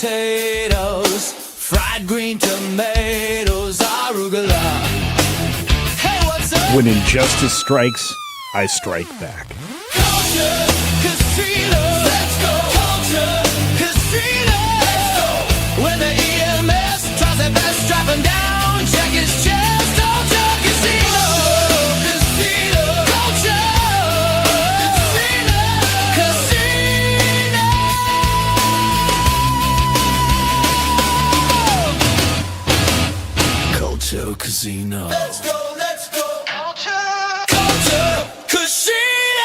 potatoes, fried green tomatoes, arugula. Hey, what's up? When injustice strikes, I strike back. Culture Casino. Let's go. Culture Casino. Let's go. When the EMS tries their best, strap him down, check his chest. Culture Casino. Casino. Culture Casino. Casino. Culture Casino. Let's go. Let's go. Culture Casino.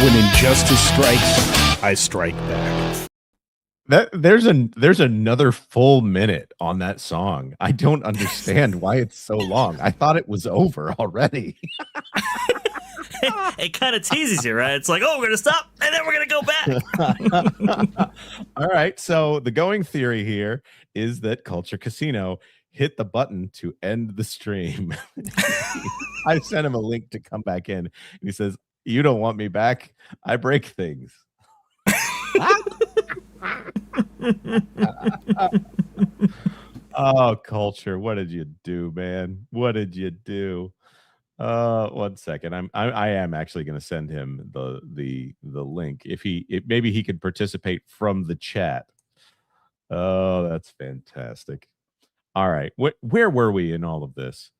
When injustice strikes, I strike back. There's another full minute on that song. I don't understand why it's so long. I thought it was over already. It kind of teases you, right? It's like, oh, we're going to stop, and then we're going to go back. All right. So the going theory here is that Culture Casino hit the button to end the stream. I sent him a link to come back in. And he says, "You don't want me back. I break things." Oh, Culture, what did you do, man? What did you do? 1 second. I am actually going to send him the link. If maybe he could participate from the chat. Oh, that's fantastic. All right. Where were we in all of this?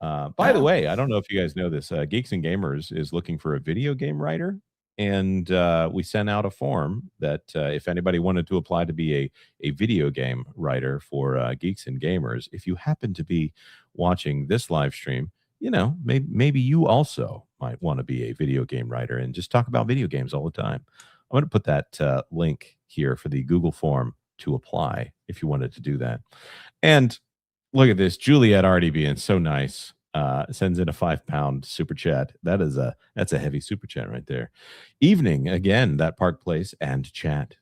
By the way, I don't know if you guys know this. Geeks and Gamers is looking for a video game writer. And we sent out a form that if anybody wanted to apply to be a video game writer for Geeks and Gamers, if you happen to be watching this live stream, you know, maybe you also might want to be a video game writer and just talk about video games all the time. I'm going to put that link here for the Google form to apply if you wanted to do that. And look at this, Juliet already being so nice. Sends in a £5 super chat. That's a heavy super chat right there. Evening again, that Park Place and chat.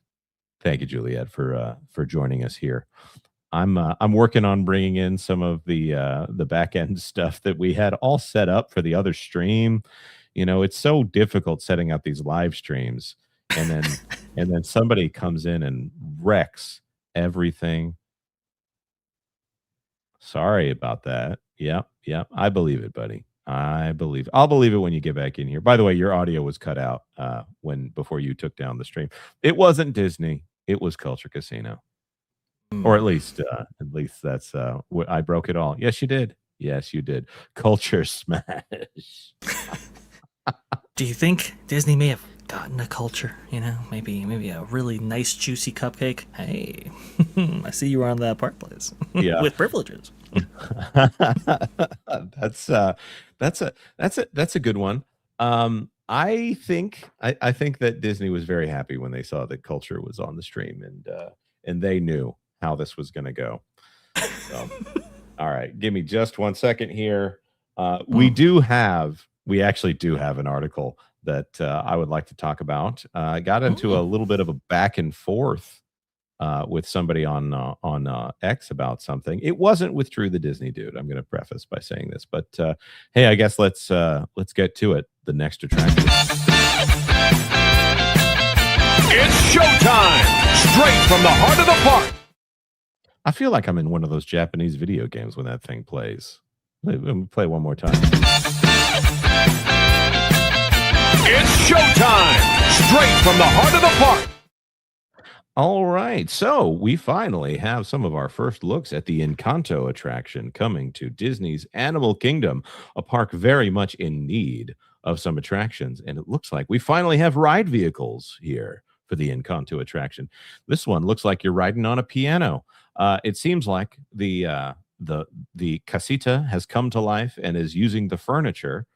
Thank you, Juliet, for joining us here. I'm working on bringing in some of the back end stuff that we had all set up for the other stream. You know, it's so difficult setting up these live streams, and then somebody comes in and wrecks everything. Sorry about that. Yeah. I believe it, buddy. I'll believe it when you get back in here. By the way, your audio was cut out before you took down the stream. It wasn't Disney. It was Culture Casino. Or at least that's what I broke it all. Yes, you did. Yes, you did. Culture smash. Do you think Disney may have gotten a culture? You know, maybe a really nice juicy cupcake. Hey, I see you were on that Park Place. Yeah, with privileges. That's a good one. I think that Disney was very happy when they saw that Culture was on the stream, and they knew how this was going to go. So, all right, give me just 1 second here. We actually do have an article that I would like to talk about. I got into a little bit of a back and forth with somebody on X about something. It wasn't with Drew the Disney Dude. I'm going to preface by saying this, but hey, I guess let's get to it. The next attraction. It's showtime! Straight from the heart of the park. I feel like I'm in one of those Japanese video games when that thing plays. Let me play one more time. It's showtime! Straight from the heart of the park. All right, so we finally have some of our first looks at the Encanto attraction coming to Disney's Animal Kingdom, a park very much in need of some attractions. And it looks like we finally have ride vehicles here for the Encanto attraction. This one looks like you're riding on a piano. It seems like the casita has come to life and is using the furniture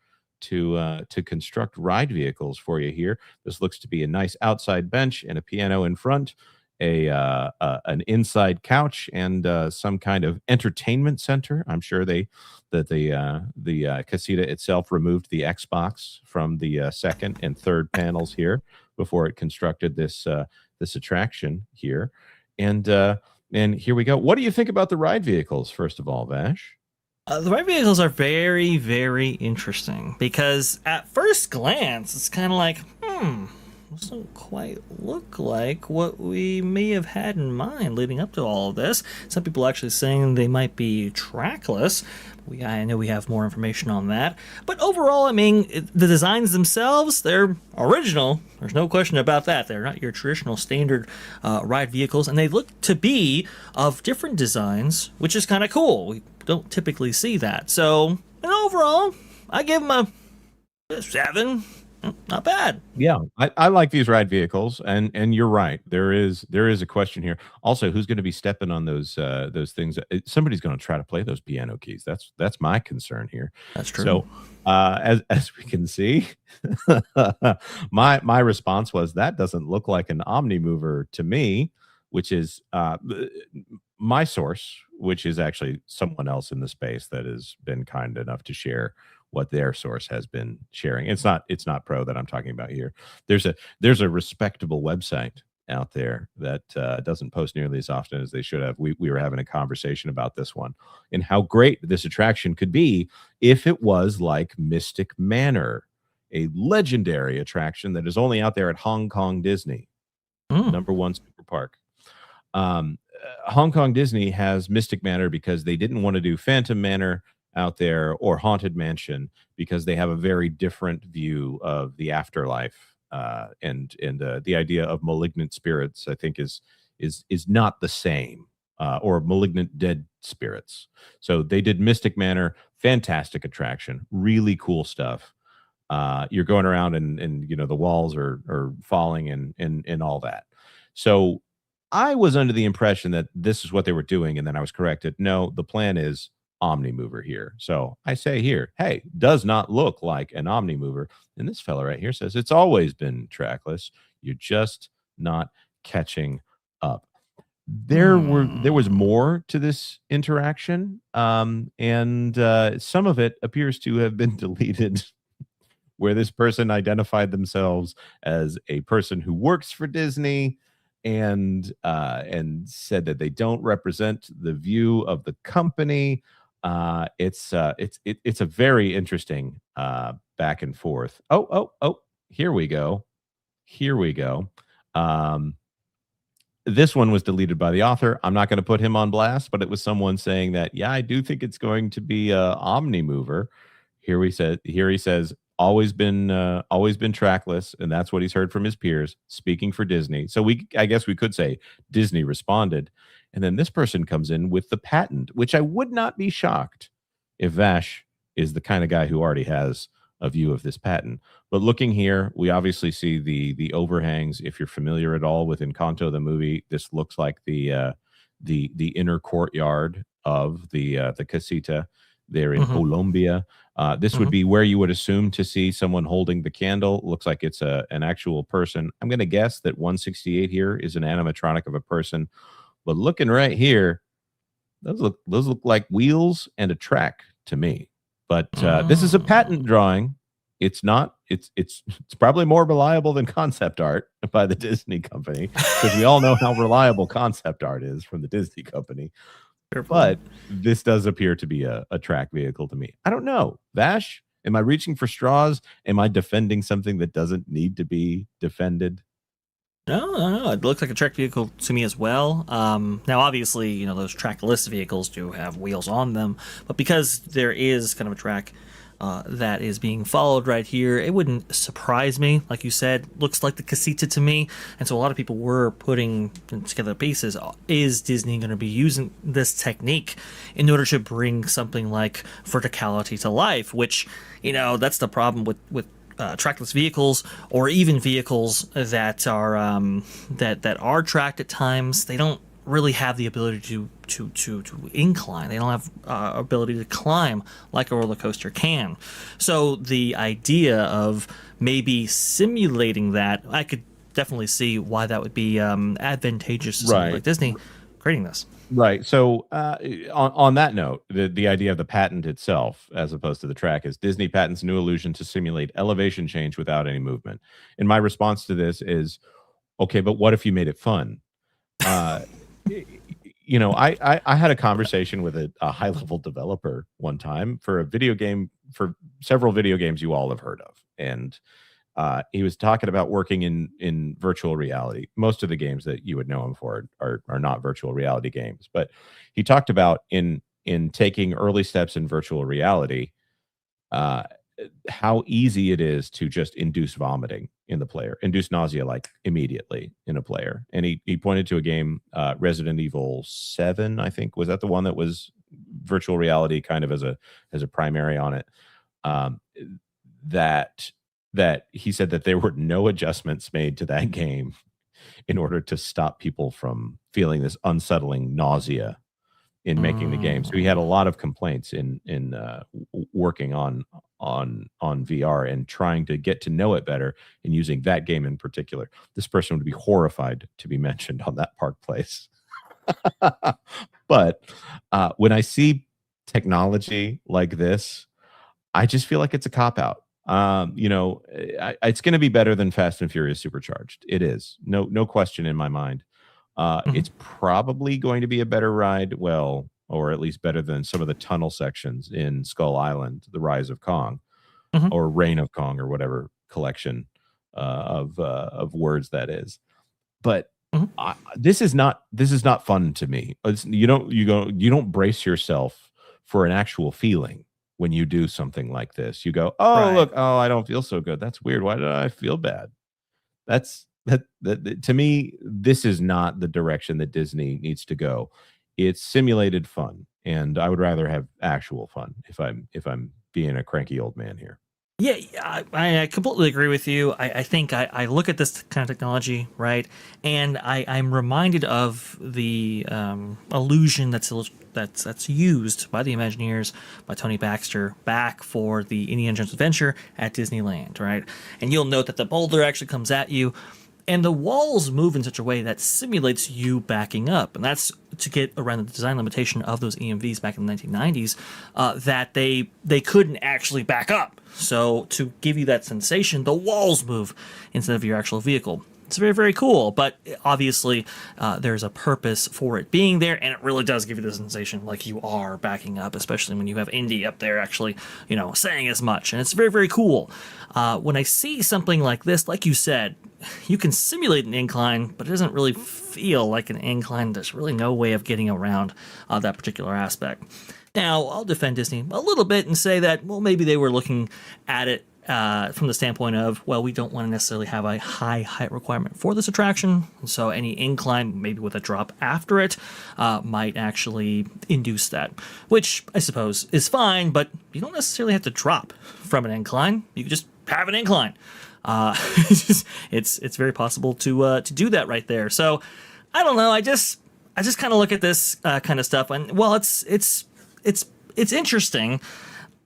to construct ride vehicles for you here. This looks to be a nice outside bench and a piano in front, an inside couch, and some kind of entertainment center. I'm sure the casita itself removed the Xbox from the second and third panels here before it constructed this attraction here. And here we go. What do you think about the ride vehicles, first of all, Vash? The ride vehicles are very, very interesting because at first glance, it's kind of like, doesn't quite look like what we may have had in mind leading up to all of this. Some people actually saying they might be trackless. I know we have more information on that. But overall, I mean, the designs themselves, they're original. There's no question about that. They're not your traditional standard ride vehicles, and they look to be of different designs, which is kind of cool. We don't typically see that. So, and overall, I give them a 7. Not bad. Yeah, I like these ride vehicles, and you're right. There is a question here. Also, who's going to be stepping on those things? Somebody's going to try to play those piano keys. That's my concern here. That's true. So, as we can see, my response was that doesn't look like an Omni mover to me, which is my source, which is actually someone else in the space that has been kind enough to share what their source has been sharing. It's not pro that I'm talking about here. There's a respectable website out there that doesn't post nearly as often as they should have. We were having a conversation about this one and how great this attraction could be if it was like Mystic Manor, a legendary attraction that is only out there at Hong Kong Disney, number one super park. Hong Kong Disney has Mystic Manor because they didn't want to do Phantom Manor out there or Haunted Mansion because they have a very different view of the afterlife, and the idea of malignant spirits, I think, is not the same, or malignant dead spirits. So they did Mystic Manor, fantastic attraction, really cool stuff. You're going around and the walls are falling and all that. So I was under the impression that this is what they were doing, and then I was corrected. No, the plan is Omni mover here. So I say here, hey, does not look like an Omni mover. And this fella right here says it's always been trackless. You're just not catching up. There was more to this interaction, and some of it appears to have been deleted, where this person identified themselves as a person who works for Disney and said that they don't represent the view of the company. It's a very interesting back and forth. Oh, here we go. Um, this one was deleted by the author. I'm not going to put him on blast, but it was someone saying that, yeah, I do think it's going to be a Omni mover. Here he says always been trackless, and that's what he's heard from his peers speaking for Disney. So I guess we could say Disney responded. And then this person comes in with the patent, which I would not be shocked if Vash is the kind of guy who already has a view of this patent. But looking here, we obviously see the overhangs. If you're familiar at all with Encanto, the movie, this looks like the inner courtyard of the casita there in Colombia. This would be where you would assume to see someone holding the candle. Looks like it's an actual person. I'm going to guess that 168 here is an animatronic of a person. But looking right here, those look like wheels and a track to me. But this is a patent drawing. It's not. It's probably more reliable than concept art by the Disney company, because we all know how reliable concept art is from the Disney company. But this does appear to be a track vehicle to me. I don't know. Vash, am I reaching for straws? Am I defending something that doesn't need to be defended? No. It looks like a track vehicle to me as well. Now, obviously, those trackless vehicles do have wheels on them, but because there is kind of a track that is being followed right here, it wouldn't surprise me. Like you said, looks like the casita to me, and so a lot of people were putting together pieces. Is Disney going to be using this technique in order to bring something like verticality to life? Which, that's the problem with trackless vehicles, or even vehicles that are that are tracked at times. They don't really have the ability to incline. They don't have ability to climb like a roller coaster can. So the idea of maybe simulating that, I could definitely see why that would be advantageous to something like Disney creating this. Right. So on that note, the idea of the patent itself, as opposed to the track, is Disney patents new illusion to simulate elevation change without any movement. And my response to this is, okay, but what if you made it fun? you know, I had a conversation with a high level developer one time for a video game, for several video games you all have heard of, and he was talking about working in virtual reality. Most of the games that you would know him for are not virtual reality games, but he talked about in taking early steps in virtual reality, uh, how easy it is to just induce vomiting in the player, induce nausea like immediately in a player. And he pointed to a game, Resident Evil 7, I think. Was that the one that was virtual reality kind of as a primary on it? Um, that that he said that there were no adjustments made to that game in order to stop people from feeling this unsettling nausea in making the game. So he had a lot of complaints in working on VR and trying to get to know it better and using that game in particular. This person would be horrified to be mentioned on that Park Place. But when I see technology like this, I just feel like it's a cop out. You know, it's going to be better than Fast and Furious Supercharged. It is, no question in my mind. It's probably going to be a better ride, well, or at least better than some of the tunnel sections in Skull Island, The Rise of Kong, Mhm. or Reign of Kong, or whatever collection of words that is. But Mhm. this is not fun to me. You don't brace yourself for an actual feeling when you do something like this. You go, oh Right. look, oh I don't feel so good. That's weird. Why did I feel bad? That to me, this is not the direction that Disney needs to go. It's simulated fun, and I would rather have actual fun if I'm being a cranky old man here. Yeah, yeah, I completely agree with you. I think I look at this kind of technology, right, and I'm reminded of the illusion that's used by the Imagineers, by Tony Baxter, back for the Indiana Jones Adventure at Disneyland, right? And you'll note that the boulder actually comes at you, and the walls move in such a way that simulates you backing up, and that's to get around the design limitation of those EMVs back in the 1990s, that they couldn't actually back up. So to give you that sensation, the walls move instead of your actual vehicle. It's very, very cool, but obviously there's a purpose for it being there, and it really does give you the sensation like you are backing up, especially when you have Indy up there actually, saying as much, and it's very, very cool. When I see something like this, like you said, you can simulate an incline, but it doesn't really feel like an incline. There's really no way of getting around that particular aspect. Now, I'll defend Disney a little bit and say that, well, maybe they were looking at it from the standpoint of, well, we don't want to necessarily have a high height requirement for this attraction, so any incline, maybe with a drop after it, might actually induce that, which I suppose is fine, but you don't necessarily have to drop from an incline. You can just have an incline. It's very possible to do that right there. So I don't know. I just kind of look at this kind of stuff, and well, it's interesting.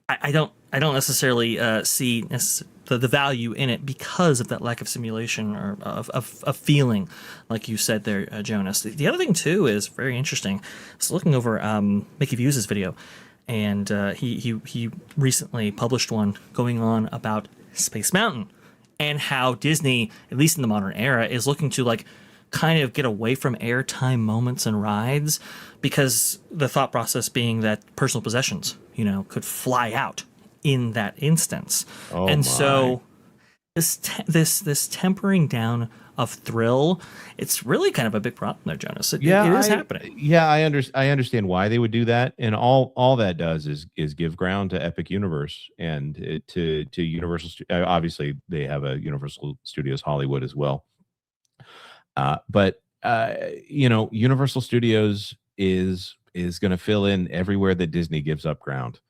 I don't necessarily see the value in it because of that lack of simulation or of feeling, like you said there, Jonas. The other thing too is very interesting. I was looking over Mickey Views' video, and he recently published one going on about Space Mountain and how Disney, at least in the modern era, is looking to kind of get away from airtime moments and rides, because the thought process being that personal possessions, could fly out in that instance. Oh and my. so this tempering down of thrill, it's really kind of a big problem there, Jonas. It is happening. Yeah, I understand why they would do that, and all that does is give ground to Epic Universe and to Universal. Obviously, they have a Universal Studios Hollywood as well, but Universal Studios is going to fill in everywhere that Disney gives up ground.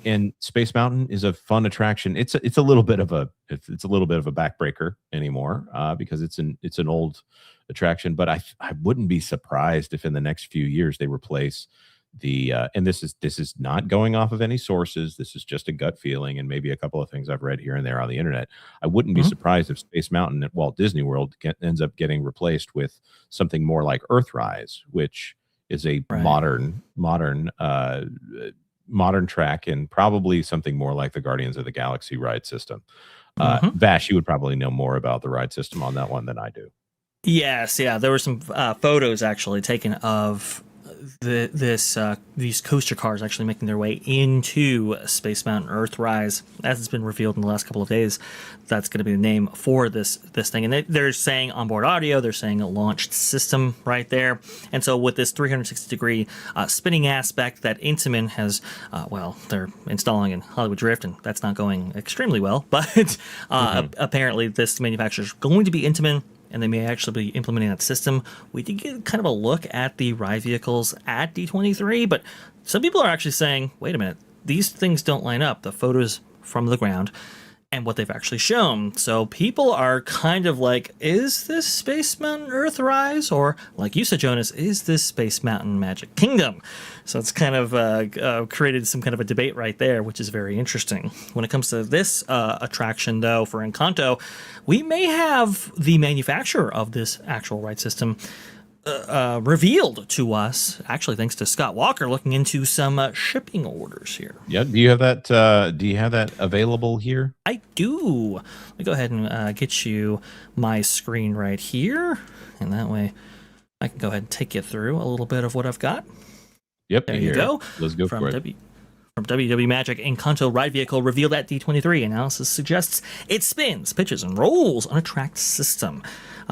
And Space Mountain is a fun attraction. It's a little bit of a backbreaker anymore, because it's an old attraction. But I wouldn't be surprised if in the next few years they replace the and this is not going off of any sources. This is just a gut feeling and maybe a couple of things I've read here and there on the internet. I wouldn't be surprised if Space Mountain at Walt Disney World ends up getting replaced with something more like Earthrise, which is a Right. modern track, and probably something more like the Guardians of the Galaxy ride system. Mhm. Vash, you would probably know more about the ride system on that one than I do. Yes, yeah, there were some photos actually taken of these coaster cars actually making their way into Space Mountain Earthrise, as it's been revealed in the last couple of days. That's going to be the name for this thing, and they're saying onboard audio. They're saying a launched system right there, and so with this 360-degree spinning aspect that Intamin has, they're installing in Hollywood Drift, and that's not going extremely well. But apparently, this manufacturer is going to be Intamin, and they may actually be implementing that system. We did get kind of a look at the ride vehicles at D23, but some people are actually saying, wait a minute, these things don't line up, the photos from the ground and what they've actually shown. So people are kind of like, is this Space Mountain Earthrise? Or, like you said, Jonas, is this Space Mountain Magic Kingdom? So it's kind of created some kind of a debate right there, which is very interesting. When it comes to this attraction, though, for Encanto, we may have the manufacturer of this actual ride system revealed to us, actually thanks to Scott Walker looking into some shipping orders here. Yeah, do you have that? Do you have that available here? I do. Let me go ahead and get you my screen right here, and that way I can go ahead and take you through a little bit of what I've got. Yep, There you go. Let's go for it. From WW Magic, Encanto ride vehicle revealed at D23. Analysis suggests it spins, pitches, and rolls on a tracked system.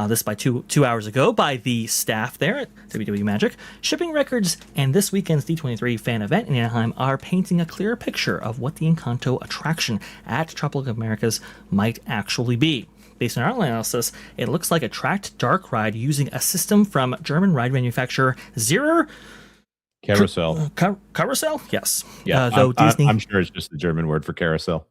This by two hours ago by the staff there at WW Magic. Shipping records and this weekend's D23 fan event in Anaheim are painting a clearer picture of what the Encanto attraction at Tropical Americas might actually be. Based on our analysis, it looks like a tracked dark ride using a system from German ride manufacturer Zero. Carousel. Carousel? Yes. Yeah, Though Disney, I'm sure it's just the German word for carousel.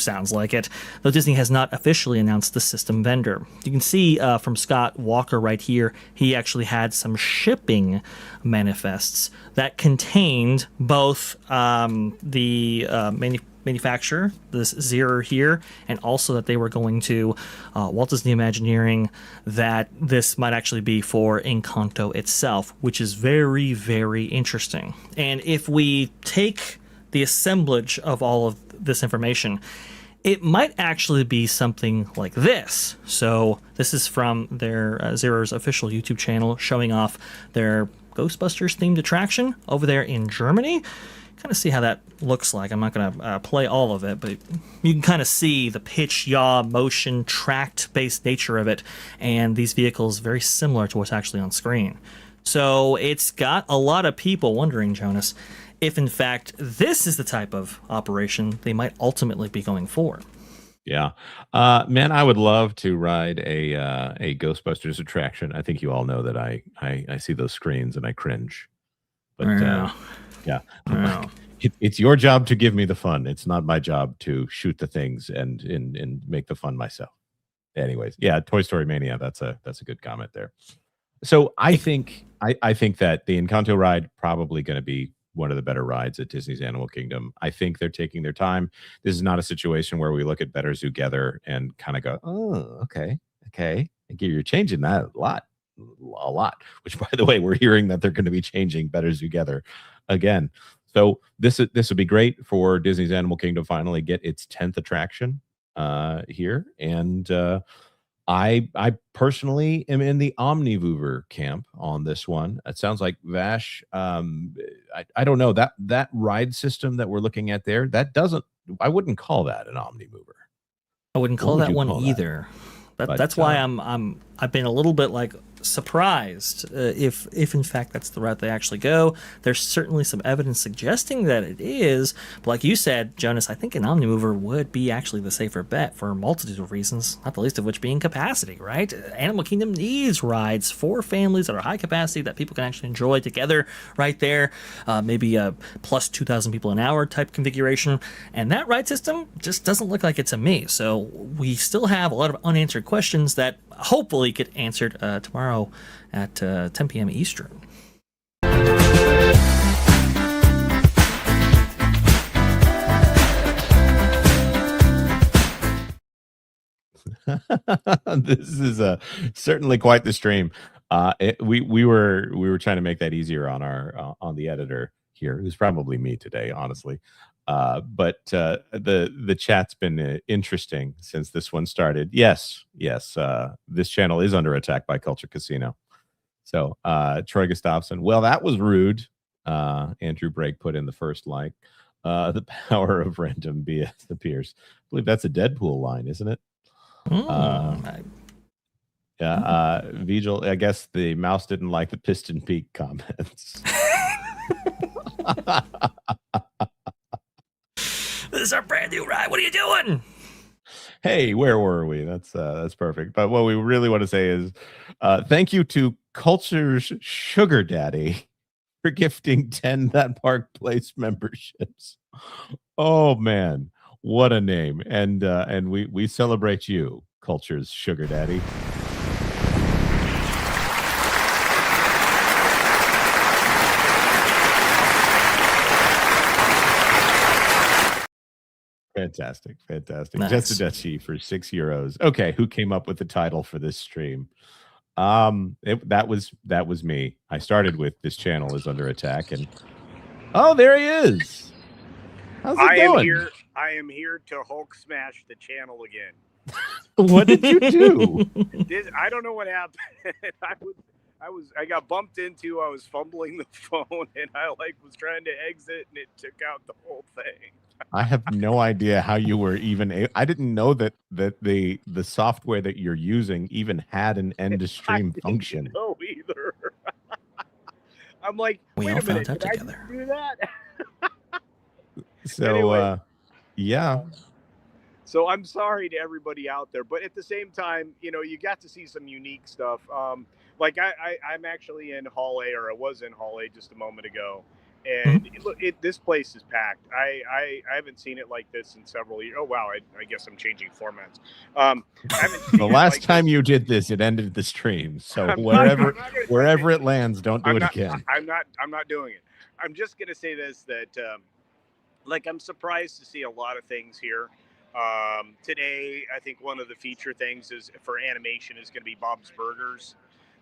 sounds like it. Though Disney has not officially announced the system vendor. You can see from Scott Walker right here, he actually had some shipping manifests that contained both the manufacturer, this Zero here, and also that they were going to Walt Disney Imagineering, that this might actually be for Encanto itself, which is very, very interesting. And if we take the assemblage of all of this information, it might actually be something like this. So this is from their Zero's official YouTube channel, showing off their Ghostbusters themed attraction over there in Germany. Kind of see how that looks like. I'm not going to play all of it, but you can kind of see the pitch, yaw, motion, tracked-based nature of it, and these vehicles very similar to what's actually on screen. So it's got a lot of people wondering, Jonas, if in fact this is the type of operation they might ultimately be going for. Yeah, man, I would love to ride a Ghostbusters attraction. I think you all know that I see those screens and I cringe. But yeah, Wow. it's your job to give me the fun. It's not my job to shoot the things and make the fun myself. Anyways, yeah, Toy Story Mania. That's a good comment there. So I think that the Encanto ride probably going to be one of the better rides at Disney's Animal Kingdom. I think they're taking their time. This is not a situation where we look at Better Together and kind of go, oh, okay. You're changing that a lot. Which, by the way, we're hearing that they're going to be changing Better Together again. So this would be great for Disney's Animal Kingdom to finally get its 10th attraction here. And I personally am in the Omnivoover camp on this one. It sounds like Vash. I don't know that ride system that we're looking at there. I wouldn't call that an Omnivoover. I wouldn't call that one either. That's why I've been a little bit like surprised if in fact that's the route they actually go. There's certainly some evidence suggesting that it is, but like you said, Jonas, I think an Omnimover would be actually the safer bet for a multitude of reasons, not the least of which being capacity, right? Animal Kingdom needs rides for families that are high capacity that people can actually enjoy together right there. Maybe a plus 2,000 people an hour type configuration, and that ride system just doesn't look like it to me. So we still have a lot of unanswered questions that hopefully get answered tomorrow at 10 p.m. Eastern. This is certainly quite the stream. We were trying to make that easier on our on the editor here, who's probably me today, honestly. The chat's been interesting since this one started. Yes, this channel is under attack by Culture Casino. So Troy Gustafson, well, that was rude. Andrew Brake put in the first like. The power of random BS appears. I believe that's a Deadpool line, isn't it? Yeah, Vigil. I guess the mouse didn't like the Piston Peak comments. This is our brand new ride. What are you doing? Hey, where were we? That's perfect. But what we really want to say is thank you to Culture's Sugar Daddy for gifting 10 That Park Place memberships. Oh man, what a name. And we celebrate you, Culture's Sugar Daddy. Fantastic. Nice. Just a Dutchie for €6. Okay, who came up with the title for this stream? That was me. I started with this channel is under attack, and oh, there he is. How's it going? I am here to Hulk smash the channel again. What did you do? I don't know what happened. I got bumped into. I was fumbling the phone, and I was trying to exit, and it took out the whole thing. I have no idea how you were even. I didn't know that the software that you're using even had an end to stream function. No, either. I'm like, we wait all a minute, found out did together. I do that? So Anyway. yeah. So I'm sorry to everybody out there, but at the same time, you got to see some unique stuff. I'm actually in Hall A, or I was in Hall A just a moment ago, and this place is packed. I haven't seen it like this in several years. Oh wow, I guess I'm changing formats. I haven't seen The it last like time this. you did this, it ended the stream. So I'm wherever it lands, don't do it again. I'm not doing it. I'm just gonna say this, that I'm surprised to see a lot of things here. Today, I think one of the feature things is for animation is going to be Bob's Burgers.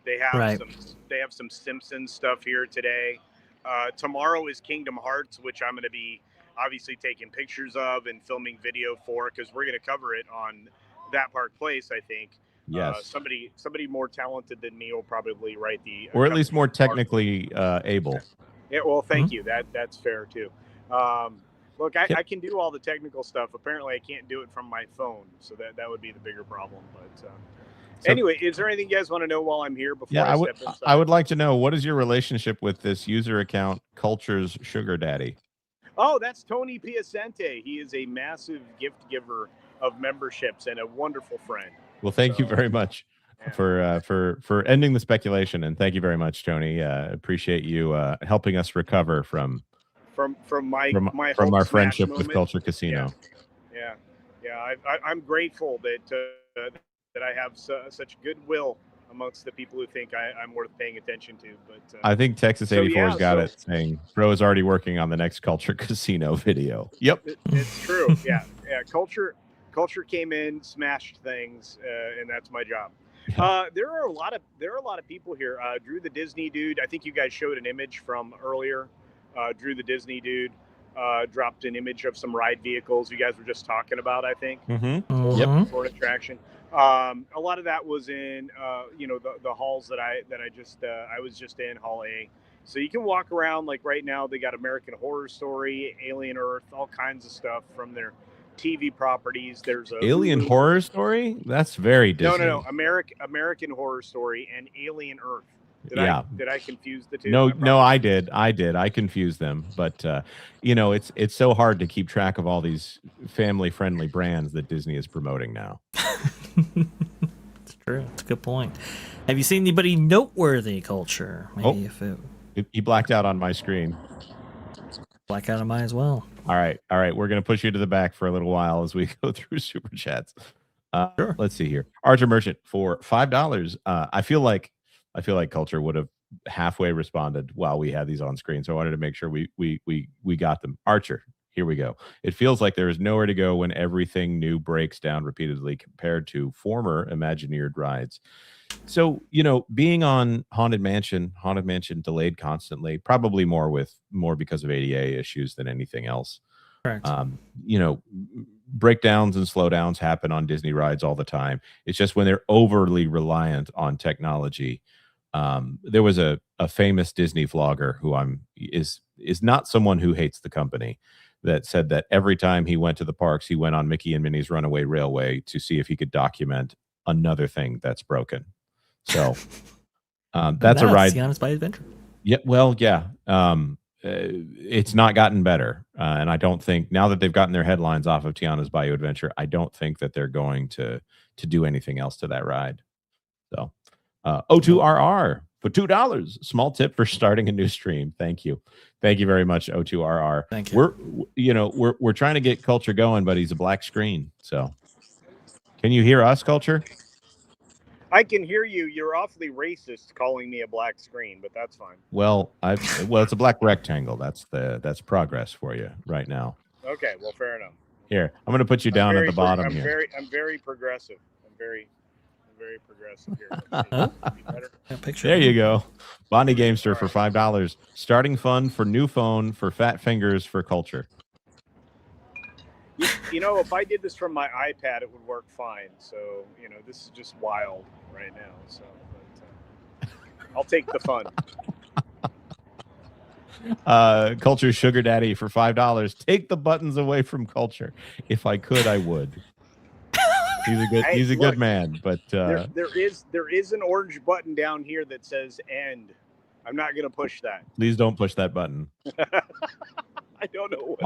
They have some Simpsons stuff here today. Tomorrow is Kingdom Hearts, which I'm going to be obviously taking pictures of and filming video for, because we're going to cover it on That Park Place, I think. Yes. Somebody more talented than me will probably write the or at least more technically able. Yeah, well, thank you. That's fair too. Look, I can do all the technical stuff. Apparently, I can't do it from my phone, so that would be the bigger problem. But anyway, is there anything you guys want to know while I'm here before I step inside? I would like to know, what is your relationship with this user account, Culture's Sugar Daddy? Oh, that's Tony Piacente. He is a massive gift giver of memberships and a wonderful friend. Well, thank you very much for ending the speculation, and thank you very much, Tony. Appreciate you helping us recover from our friendship moment with Culture Casino. Yeah. I'm grateful that I have such goodwill amongst the people who think I'm worth paying attention to. But I think Texas 84's got it, saying Bro is already working on the next Culture Casino video. Yep, it's true. Yeah. Culture came in, smashed things, and that's my job. There are a lot of people here. Drew the Disney Dude. I think you guys showed an image from earlier. Drew the Disney Dude dropped an image of some ride vehicles you guys were just talking about, I think. Yep. For an attraction. A lot of that was in the halls that I was just in, Hall A. So you can walk around, like right now they got American Horror Story, Alien Earth, all kinds of stuff from their TV properties. There's a Alien Horror Story? That's very Disney. No. American Horror Story and Alien Earth. Did I confuse the two? No, I did. I confused them. But it's so hard to keep track of all these family-friendly brands that Disney is promoting now. It's true. It's a good point. Have you seen anybody noteworthy, Culture? Maybe He blacked out on my screen. Black out on mine as well. All right. We're gonna push you to the back for a little while as we go through super chats. Sure. Let's see here. Archer Merchant for $5. I feel like Culture would have halfway responded while we had these on screen, so I wanted to make sure we got them. Archer, here we go. It feels like there is nowhere to go when everything new breaks down repeatedly compared to former Imagineered rides. So, being on Haunted Mansion delayed constantly, probably more because of ADA issues than anything else. Correct. You know, breakdowns and slowdowns happen on Disney rides all the time. It's just when they're overly reliant on technology. There was a famous Disney vlogger who is not someone who hates the company, that said that every time he went to the parks, he went on Mickey and Minnie's Runaway Railway to see if he could document another thing that's broken. So that's a ride. Tiana's by Adventure. Yeah, well, yeah. It's not gotten better, and I don't think, now that they've gotten their headlines off of Tiana's Bayou Adventure, I don't think that they're going to do anything else to that ride. So, O2RR for $2, small tip for starting a new stream. Thank you very much, O2RR. Thank you. We're trying to get Culture going, but he's a black screen. So, can you hear us, Culture? I can hear you. You're awfully racist calling me a black screen, but that's fine. Well, it's a black rectangle. That's progress for you right now. Okay, well, fair enough. Here, I'm going to put you down at the bottom here. I'm very progressive. I'm very progressive here. Picture. There you go. Bonnie Gamester for $5. Starting fun for new phone for fat fingers for Culture. You know, if I did this from my iPad, it would work fine. So, you know, this is just wild right now. So, but, I'll take the fun. Culture Sugar Daddy for $5. Take the buttons away from Culture. If I could, I would. He's a good man, but there is an orange button down here that says "end." I'm not going to push that. Please don't push that button. I don't know.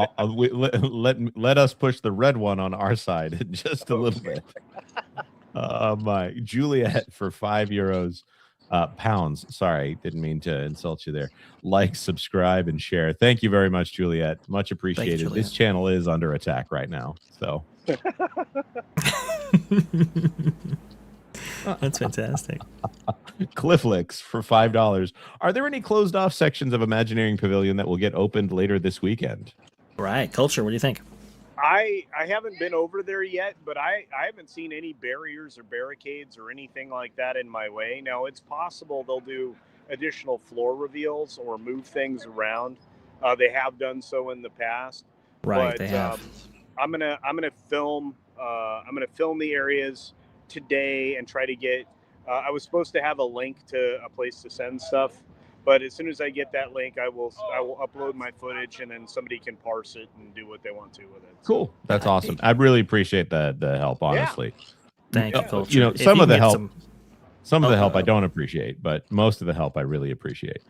Let us push the red one on our side just a little bit. My Juliet for €5. Pounds. Sorry, didn't mean to insult you there. Like, subscribe, and share. Thank you very much, Juliet. Much appreciated. Juliet. This channel is under attack right now. So That's fantastic. Clifflicks for $5. Are there any closed off sections of Imagineering Pavilion that will get opened later this weekend? Right. Culture, what do you think? I haven't been over there yet, but I haven't seen any barriers or barricades or anything like that in my way. Now, it's possible they'll do additional floor reveals or move things around. They have done so in the past. Right, but, they have. I'm gonna film the areas today and try to get. I was supposed to have a link to a place to send stuff, but as soon as I get that link, I will upload my footage, and then somebody can parse it and do what they want to with it. Cool. That's awesome. I really appreciate the help, honestly. Thank you, Culture. You know, If some you of the can get help. Some of the help I don't appreciate, but most of the help I really appreciate.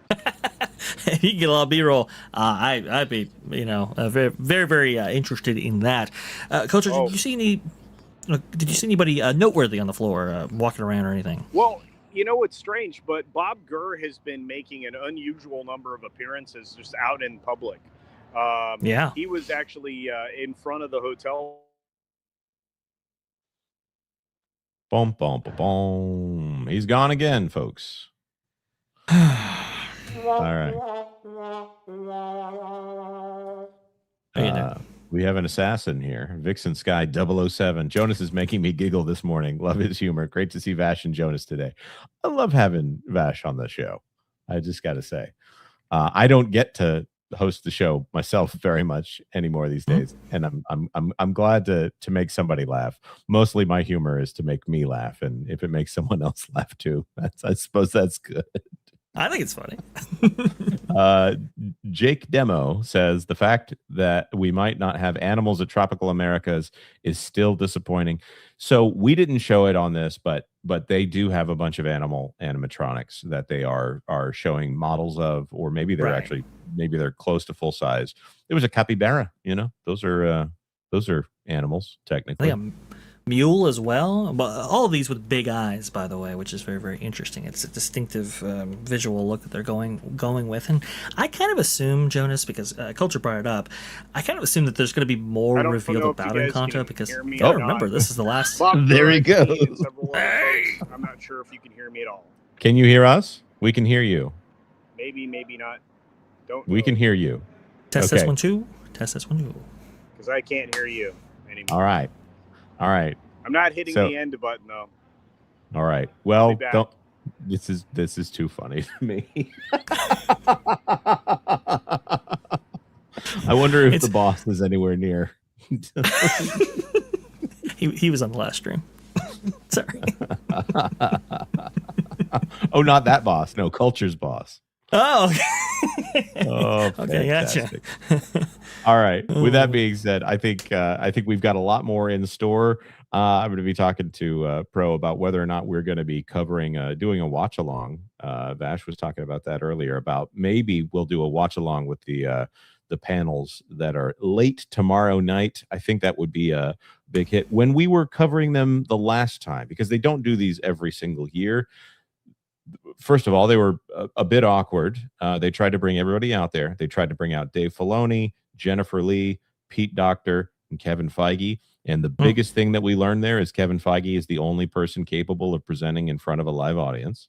If you can get a lot of B-roll, I'd be, very, very, very interested in that. Culture, did you see anybody noteworthy on the floor walking around or anything? Well, you know, it's strange, but Bob Gurr has been making an unusual number of appearances just out in public. Yeah. He was actually in front of the hotel. Boom, boom, boom, boom. He's gone again, folks. All right. We have an assassin here. Vixen Sky 007. Jonas is making me giggle this morning. Love his humor. Great to see Vash and Jonas today. I love having Vash on the show. I just got to say, I don't get to host the show myself very much anymore these days, and I'm glad to make somebody laugh. Mostly my humor is to make me laugh, and if it makes someone else laugh too, I suppose that's good. I think it's funny. Jake Demo says the fact that we might not have animals at Tropical Americas is still disappointing. So we didn't show it on this, but they do have a bunch of animatronics that they are showing models of, or maybe they're maybe they're close to full size. There was a capybara, those are animals technically. Yeah, mule as well, but all of these with big eyes, by the way, which is very, very interesting. It's a distinctive visual look that they're going with, and I kind of assume, Jonas, because Culture brought it up, I kind of assume that there's going to be more revealed about Encanto, because remember, this is the last. There he goes. I'm not sure if you can hear me at all. Can you hear us? We can hear you. Maybe not. We can hear you. Test this one too. Test this one too. Because I can't hear you anymore. All right. I'm not hitting the end button though. All right. Well, don't. This is too funny to me. I wonder if It's- the boss is anywhere near. he was on the last stream. Sorry. Oh, not that boss. No, Culture's boss. Oh, Oh, okay, gotcha. fantastic. All right. With that being said, I think we've got a lot more in store. I'm going to be talking to Pro about whether or not we're going to be covering doing a watch along. Vash was talking about that earlier. About maybe we'll do a watch along with the panels that are late tomorrow night. I think that would be a big hit. When we were covering them the last time, because they don't do these every single year. First of all, they were a bit awkward. They tried to bring everybody out there. They tried to bring out Dave Filoni, Jennifer Lee, Pete Docter, and Kevin Feige. And the biggest thing that we learned there is Kevin Feige is the only person capable of presenting in front of a live audience.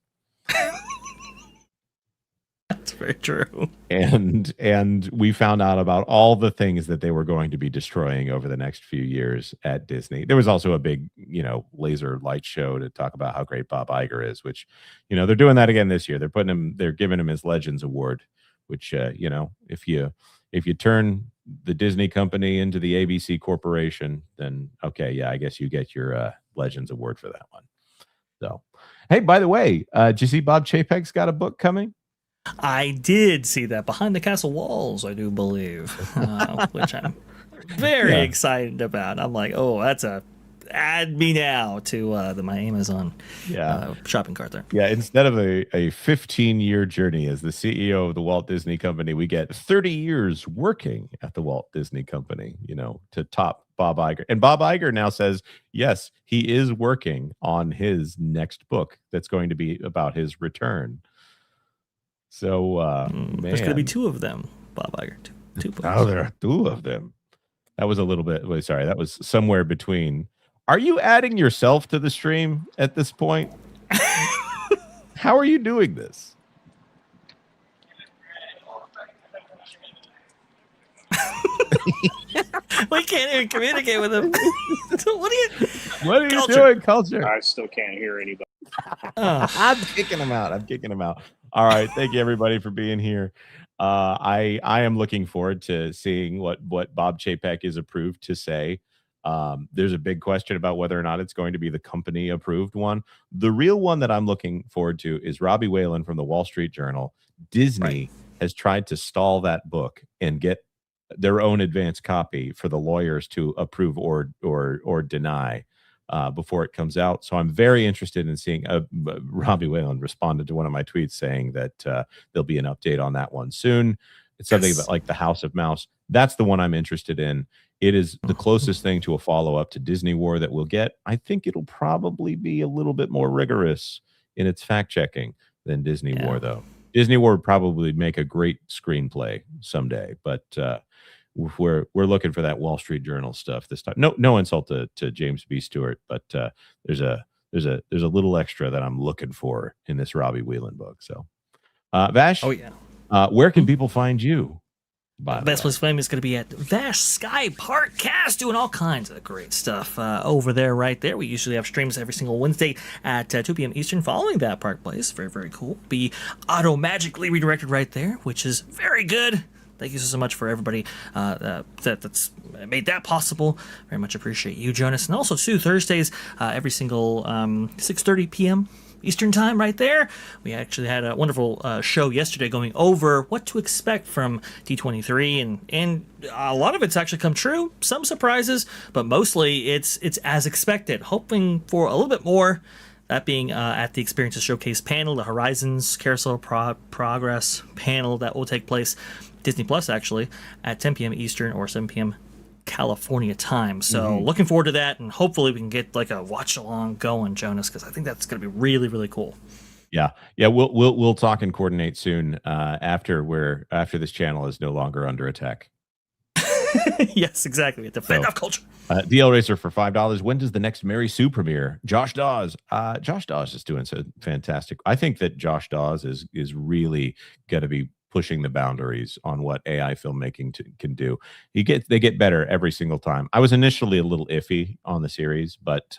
That's very true. And we found out about all the things that they were going to be destroying over the next few years at Disney. There was also a big, laser light show to talk about how great Bob Iger is, which, they're doing that again this year. They're giving him his Legends Award, which, if you turn the Disney company into the ABC Corporation, then okay, yeah, I guess you get your Legends Award for that one. So, hey, by the way, did you see Bob Chapek's got a book coming? I did see that Behind the Castle Walls, I do believe, which I'm very excited about. I'm like, oh, add me now to my Amazon shopping cart there. Yeah, instead of a 15-year journey as the CEO of the Walt Disney Company, we get 30 years working at the Walt Disney Company, to top Bob Iger. And Bob Iger now says, yes, he is working on his next book that's going to be about his return. So, there's going to be two of them, Bob Iger. Two books. Oh, there are two of them. That was a little bit. Wait, sorry, that was somewhere between. Are you adding yourself to the stream at this point? How are you doing this? We can't even communicate with him. What are you doing, Culture? I still can't hear anybody. I'm kicking him out. All right. Thank you, everybody, for being here. I am looking forward to seeing what Bob Chapek is approved to say. There's a big question about whether or not it's going to be the company approved one. The real one that I'm looking forward to is Robbie Whalen from the Wall Street Journal. Disney has tried to stall that book and get their own advance copy for the lawyers to approve or deny before it comes out. So I'm very interested in seeing. Robbie Whalen responded to one of my tweets saying that there'll be an update on that one soon. It's something about like the House of Mouse. That's the one I'm interested in. It is the closest thing to a follow-up to Disney War that we'll get. I think it'll probably be a little bit more rigorous in its fact-checking than Disney War, though. Disney War would probably make a great screenplay someday, but we're looking for that Wall Street Journal stuff this time. No insult to James B. Stewart, but there's a little extra that I'm looking for in this Robbie Whalen book. So, Vash, where can people find you? Best place to find me is going to be at Vash Sky Park Cast, doing all kinds of great stuff over there, right there. We usually have streams every single Wednesday at 2 p.m. Eastern following that Park Place. Very, very cool. Be auto-magically redirected right there, which is very good. Thank you so much for everybody that's made that possible. Very much appreciate you, Jonas. And also, too, Thursdays, every single 6:30 p.m. Eastern time right there. We actually had a wonderful show yesterday going over what to expect from D23, and a lot of it's actually come true. Some surprises, but mostly it's as expected. Hoping for a little bit more. That being at the Experiences Showcase panel, the Horizons Carousel Progress panel that will take place Disney Plus actually at 10 p.m. Eastern or 7 p.m. California time. So looking forward to that, and hopefully we can get like a watch along going, Jonas, because I think that's going to be really, really cool. Yeah. We'll talk and coordinate soon after this channel is no longer under attack. Yes, exactly. Defend our culture. DL Racer for $5. When does the next Mary Sue premiere? Josh Dawes. Josh Dawes is doing so fantastic. I think that Josh Dawes is really going to be pushing the boundaries on what AI filmmaking can do. They get better every single time. I was initially a little iffy on the series, but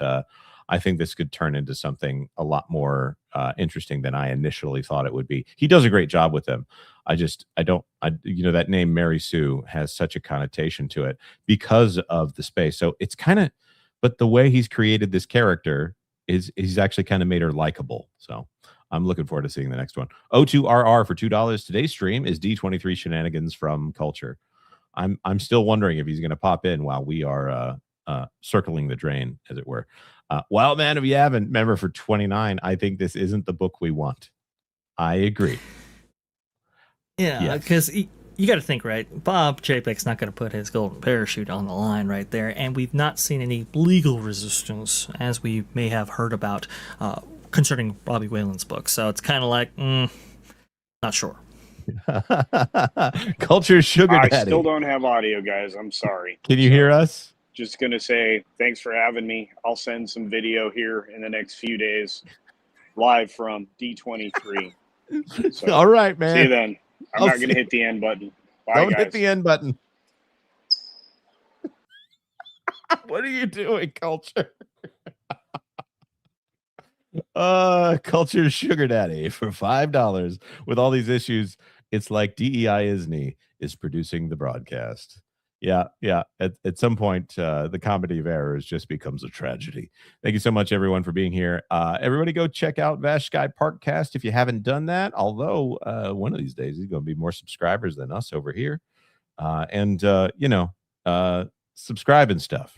I think this could turn into something a lot more interesting than I initially thought it would be. He does a great job with them. That name Mary Sue has such a connotation to it because of the space. So it's kind of, but the way he's created this character is he's actually kind of made her likable. So I'm looking forward to seeing the next one. O2RR for $2. Today's stream is D23 Shenanigans from Culture. I'm still wondering if he's going to pop in while we are circling the drain, as it were. Wild Man of Yavin, member for 29. I think this isn't the book we want. I agree. Yeah, because you got to think, right? Bob Chapek's not going to put his golden parachute on the line right there, and we've not seen any legal resistance, as we may have heard about concerning Robbie Whalen's book. So it's kind of like, not sure. Culture Sugar Daddy. I still don't have audio, guys. I'm sorry. Can you hear us? Just going to say thanks for having me. I'll send some video here in the next few days, live from D23. So, all right, man. See you then. I'm not going to hit the end button. Bye, Don't guys. hit the end button. What are you doing, Culture? Culture Sugar Daddy for $5 with all these issues. It's like DEI Isney is producing the broadcast. Yeah. At some point, the comedy of errors just becomes a tragedy. Thank you so much, everyone, for being here. Everybody go check out Vash Sky Parkcast if you haven't done that. Although one of these days, he's going to be more subscribers than us over here. Subscribe and stuff.